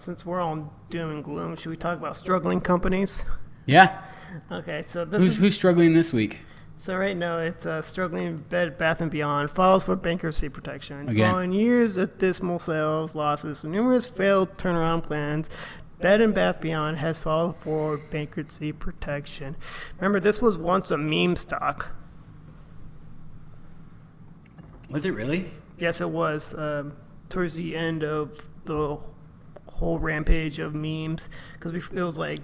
Since we're all doom and gloom, should we talk about struggling companies? Yeah. Okay, so Who's struggling this week? So right now it's struggling Bed Bath & Beyond files for bankruptcy protection. Again. Following years of dismal sales losses and numerous failed turnaround plans, Bed Bath & Beyond has filed for bankruptcy protection. Remember, this was once a meme stock. Was it really? Yes, it was. Towards the end of the whole rampage of memes, because it was like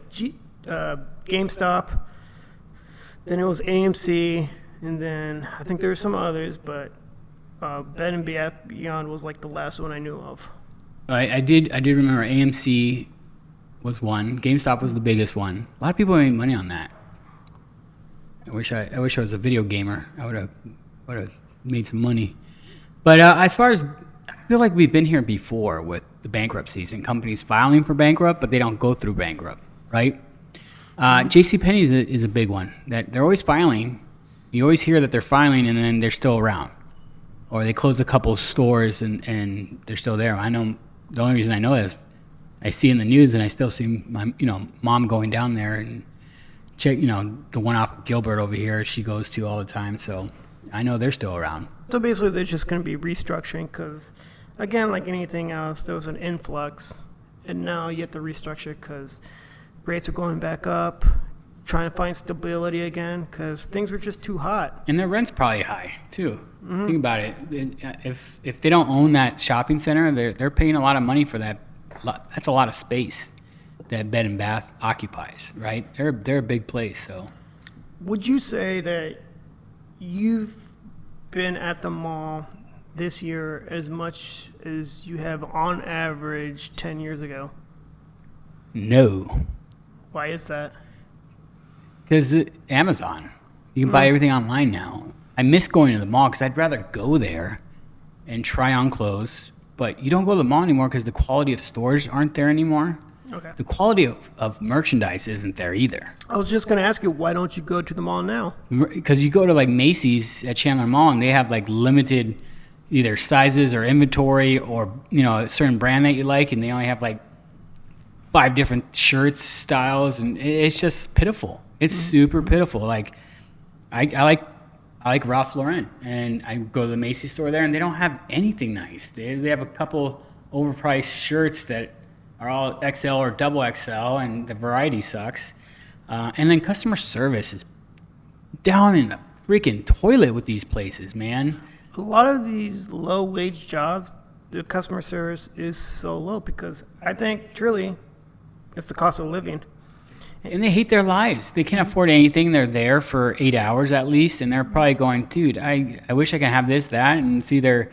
GameStop, then it was AMC, and then I think there were some others, but Bed Bath Beyond was like the last one I knew of. I did remember AMC was one. GameStop was the biggest one. A lot of people made money on that. I wish I was a video gamer. I would have made some money. But as far as, I feel like we've been here before with the bankruptcies and companies filing for bankrupt, but they don't go through bankrupt, right? JCPenney is a big one. That they're always filing. You always hear that they're filing and then they're still around. Or they close a couple stores and they're still there. I know the only reason I know is I see in the news and I still see my mom going down there and check, the one off of Gilbert over here she goes to all the time. So I know they're still around. So basically there's just going to be restructuring because, again, like anything else, there was an influx. And now you have to restructure because rates are going back up, trying to find stability again because things were just too hot. And their rent's probably high too. Mm-hmm. Think about it. If they don't own that shopping center, they're paying a lot of money for that. That's a lot of space that Bed and Bath occupies, right? They're a big place. So, would you say that you've been at the mall this year as much as you have on average 10 years ago? No. Why is that? Because Amazon. You can buy everything online now. I miss going to the mall because I'd rather go there and try on clothes. But you don't go to the mall anymore because the quality of stores aren't there anymore. Okay. The quality of merchandise isn't there either. I was just going to ask you, why don't you go to the mall now? Because you go to like Macy's at Chandler Mall and they have like limited either sizes or inventory or, a certain brand that you like, and they only have like 5 different shirts, styles, and it's just pitiful. It's super pitiful. Like, I like Ralph Lauren, and I go to the Macy's store there, and they don't have anything nice. They have a couple overpriced shirts that are all XL or double XL, and the variety sucks. And then customer service is down in the freaking toilet with these places, man. A lot of these low-wage jobs, the customer service is so low because I think, truly, it's the cost of living. And they hate their lives. They can't afford anything. They're there for 8 hours at least, and they're probably going, dude, I wish I could have this, that, and it's either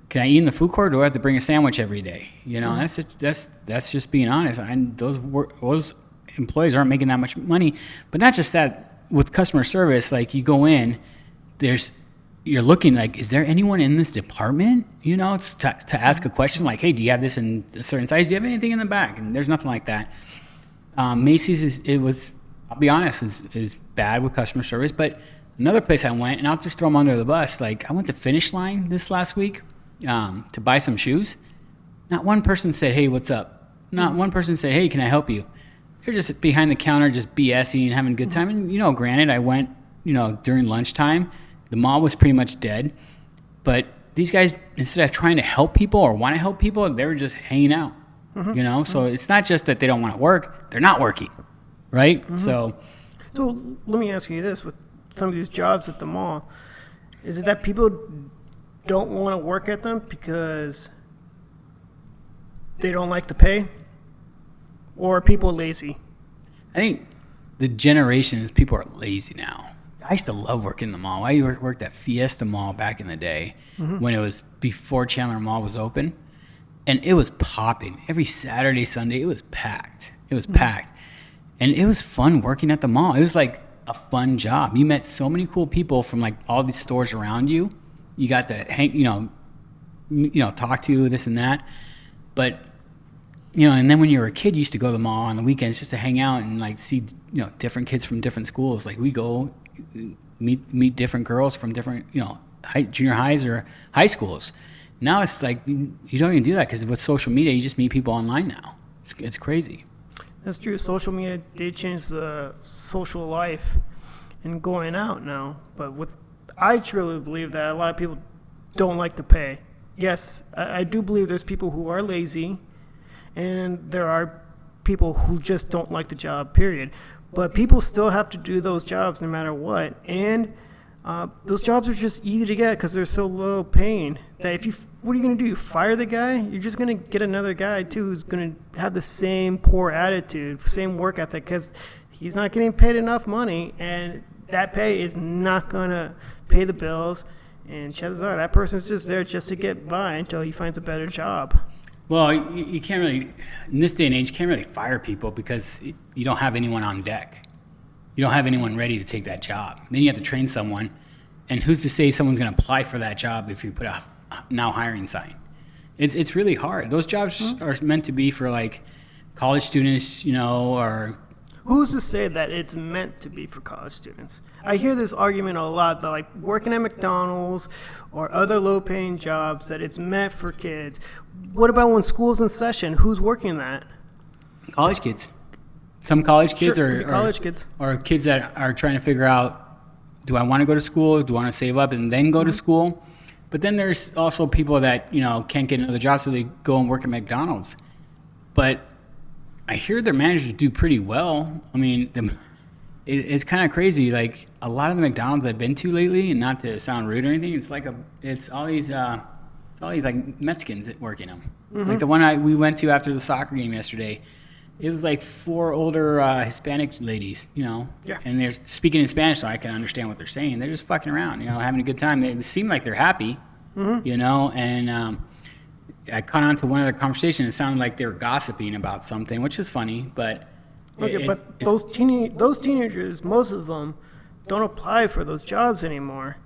can I eat in the food court or do I have to bring a sandwich every day? That's just being honest. Those employees aren't making that much money. But not just that, with customer service, like you go in, you're looking like, is there anyone in this department? It's to ask a question like, hey, do you have this in a certain size? Do you have anything in the back? And there's nothing like that. Macy's I'll be honest, is bad with customer service. But another place I went, and I'll just throw them under the bus. Like I went to Finish Line this last week to buy some shoes. Not one person said, hey, what's up? Not one person said, hey, can I help you? They're just behind the counter, just BSing and having a good time. And granted, I went, during lunchtime. The mall was pretty much dead. But these guys, instead of trying to help people or want to help people, they were just hanging out. So it's not just that they don't want to work, they're not working, right? So let me ask you this, with some of these jobs at the mall, is it that people don't want to work at them because they don't like the pay, or are people lazy? I think the generations, people are lazy now. I used to love working in the mall. I worked at Fiesta Mall back in the day when it was before Chandler Mall was open. And it was popping. Every Saturday, Sunday, it was packed. Packed. And it was fun working at the mall. It was like a fun job. You met so many cool people from like all these stores around you. You got to hang, talk to this and that. But, and then when you were a kid, you used to go to the mall on the weekends just to hang out and like see, different kids from different schools. Like we go meet different girls from different, junior highs or high schools. Now it's like you don't even do that because with social media, you just meet people online now. It's crazy. That's true. Social media did change the social life and going out now. But I truly believe that a lot of people don't like to pay. Yes, I do believe there's people who are lazy, and there are people who just don't like the job, period. But people still have to do those jobs no matter what. And those jobs are just easy to get because they're so low paying that what are you going to do? Fire the guy? You're just going to get another guy too who's going to have the same poor attitude, same work ethic, because he's not getting paid enough money, and that pay is not going to pay the bills. And chances are that person's just there just to get by until he finds a better job. Well, you can't really, in this day and age, you can't really fire people because you don't have anyone on deck. You don't have anyone ready to take that job. Then you have to train someone, and who's to say someone's going to apply for that job if you put a now hiring sign? It's really hard. Those jobs are meant to be for like college students, or who's to say that it's meant to be for college students? I hear this argument a lot that like working at McDonald's or other low-paying jobs that it's meant for kids. What about when school's in session? Who's working that? College kids. Some college kids kids or kids that are trying to figure out, do I want to go to school? Do I want to save up and then go to school? But then there's also people that, can't get another job, so they go and work at McDonald's. But I hear their managers do pretty well. I mean, it's kind of crazy. Like a lot of the McDonald's I've been to lately, and not to sound rude or anything, it's all these like Mexicans that work in them. Like the one we went to after the soccer game yesterday. It was like 4 older Hispanic ladies, Yeah. and they're speaking in Spanish, so I can understand what they're saying. They're just fucking around, having a good time. They seem like they're happy, and I caught on to one of their conversations. It sounded like they were gossiping about something, which is funny, but... but those teenagers, most of them, don't apply for those jobs anymore.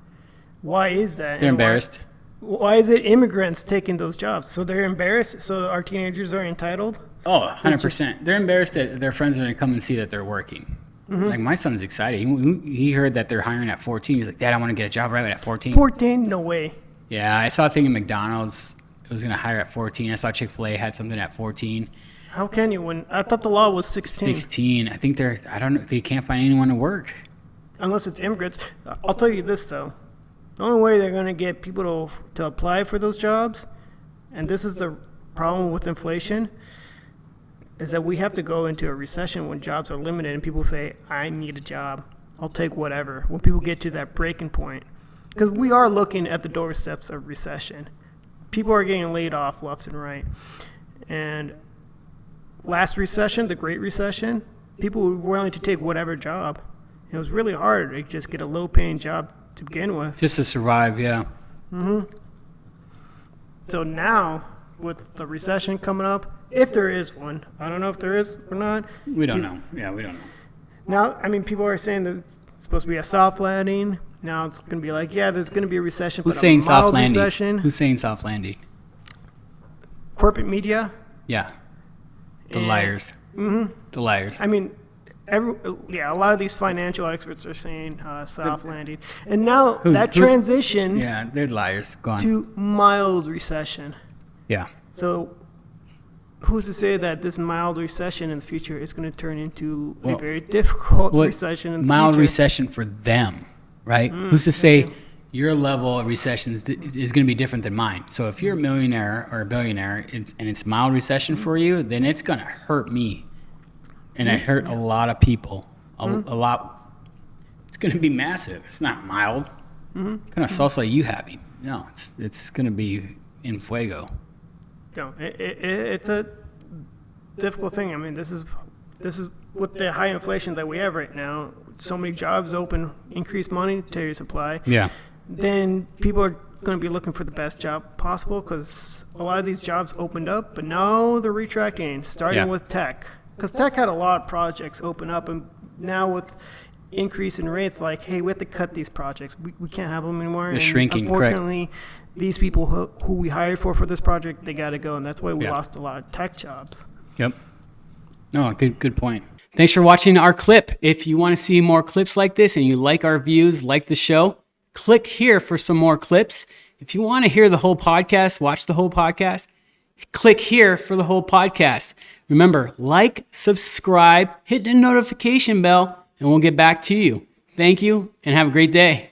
Why is that? They're embarrassed. Why is it immigrants taking those jobs? So they're embarrassed? So our teenagers are entitled? Oh, 100%. They're embarrassed that their friends are going to come and see that they're working. Like, my son's excited. He heard that they're hiring at 14. He's like, Dad, I want to get a job right at 14. 14? No way. Yeah, I saw a thing in McDonald's. It was going to hire at 14. I saw Chick-fil-A had something at 14. How can you? I thought the law was 16. 16. I think I don't know, they can't find anyone to work. Unless it's immigrants. I'll tell you this, though. The only way they're going to get people to apply for those jobs, and this is the problem with inflation, is that we have to go into a recession when jobs are limited and people say, I need a job. I'll take whatever. When people get to that breaking point. Because we are looking at the doorsteps of recession. People are getting laid off left and right. And last recession, the Great Recession, people were willing to take whatever job. It was really hard to just get a low-paying job to begin with. Just to survive, yeah. So now, with the recession coming up, if there is one, I don't know if there is or not. We don't know. Yeah, we don't know. Now, I mean, people are saying that it's supposed to be a soft landing. Now it's going to be like, yeah, there's going to be a recession, Who's but saying a mild soft landing? recession. Who's saying soft landing? Corporate media. Yeah. The And- liars. The liars. I mean, a lot of these financial experts are saying soft landing. And now that transition Yeah, they're liars. Go on. to mild recession. Yeah. So who's to say that this mild recession in the future is going to turn into a very difficult recession in the mild future? recession for them, right? Who's to say your level of recession is going to be different than mine? So if you're a millionaire or a billionaire and it's mild recession for you, then it's going to hurt me. And it hurt a lot of people. A lot. It's going to be massive. It's not mild. What kind of salsa are you having? No, it's going to be in fuego. No, it's a difficult thing. I mean, this is with the high inflation that we have right now. So many jobs open, increased monetary supply. Yeah. Then people are going to be looking for the best job possible because a lot of these jobs opened up, but now they're retracting, starting with tech. Because tech had a lot of projects open up, and now with increase in rates, like, hey, we have to cut these projects. We can't have them anymore. They're shrinking, unfortunately, these people who we hired for this project, they got to go, and that's why we lost a lot of tech jobs. Yep. No, good point. Thanks for watching our clip. If you want to see more clips like this and you like our views, like the show, click here for some more clips. If you want to hear the whole podcast, watch the whole podcast, click here for the whole podcast. Remember, like, subscribe, hit the notification bell, and we'll get back to you. Thank you, and have a great day.